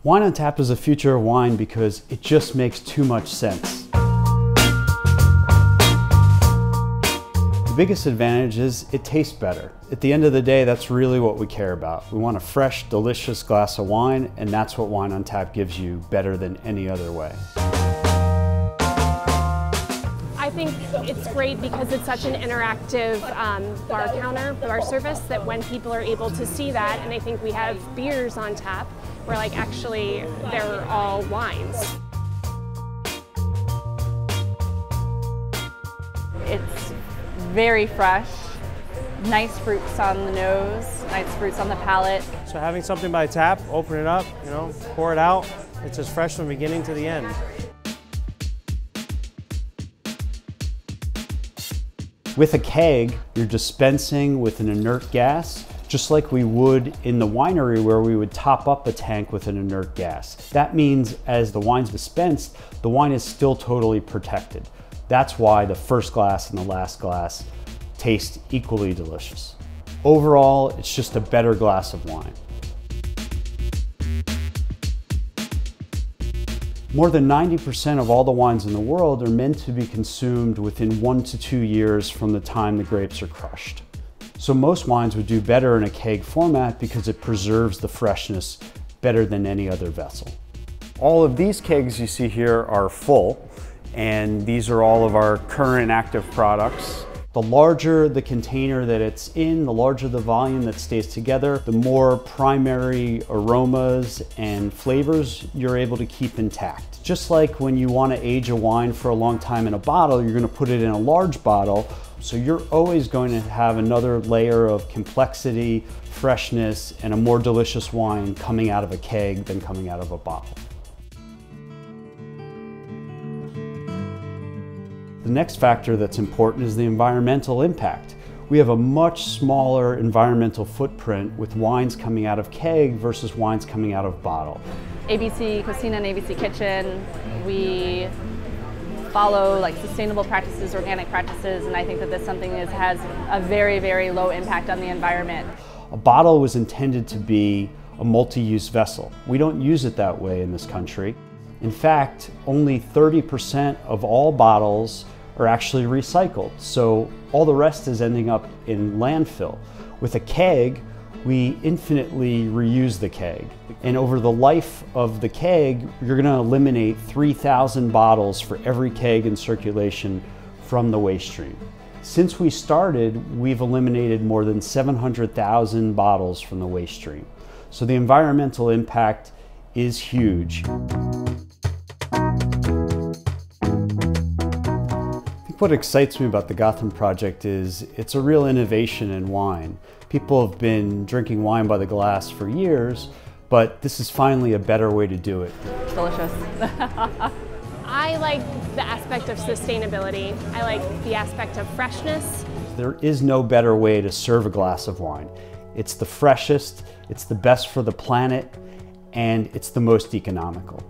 Wine on tap is the future of wine because it just makes too much sense. The biggest advantage is it tastes better. At the end of the day, that's really what we care about. We want a fresh, delicious glass of wine, and that's what Wine on Tap gives you better than any other way. I think it's great because it's such an interactive bar service, that when people are able to see that, and I think we have beers on tap, where like actually they're all wines. It's very fresh, nice fruits on the nose, nice fruits on the palate. So having something by tap, open it up, pour it out, it's as fresh from the beginning to the end. With a keg, you're dispensing with an inert gas, just like we would in the winery where we would top up a tank with an inert gas. That means as the wine's dispensed, the wine is still totally protected. That's why the first glass and the last glass taste equally delicious. Overall, it's just a better glass of wine. More than 90% of all the wines in the world are meant to be consumed within 1 to 2 years from the time the grapes are crushed. So most wines would do better in a keg format because it preserves the freshness better than any other vessel. All of these kegs you see here are full, and these are all of our current active products. The larger the container that it's in, the larger the volume that stays together, the more primary aromas and flavors you're able to keep intact. Just like when you want to age a wine for a long time in a bottle, you're going to put it in a large bottle, so you're always going to have another layer of complexity, freshness, and a more delicious wine coming out of a keg than coming out of a bottle. The next factor that's important is the environmental impact. We have a much smaller environmental footprint with wines coming out of keg versus wines coming out of bottle. ABC Cuisine and ABC Kitchen, we follow sustainable practices, organic practices, and I think that this is something that has a very, very low impact on the environment. A bottle was intended to be a multi-use vessel. We don't use it that way in this country. In fact, only 30% of all bottles are actually recycled, so all the rest is ending up in landfill. With a keg, we infinitely reuse the keg. And over the life of the keg, you're gonna eliminate 3,000 bottles for every keg in circulation from the waste stream. Since we started, we've eliminated more than 700,000 bottles from the waste stream. So the environmental impact is huge. What excites me about the Gotham Project is it's a real innovation in wine. People have been drinking wine by the glass for years, but this is finally a better way to do it. Delicious. I like the aspect of sustainability. I like the aspect of freshness. There is no better way to serve a glass of wine. It's the freshest, it's the best for the planet, and it's the most economical.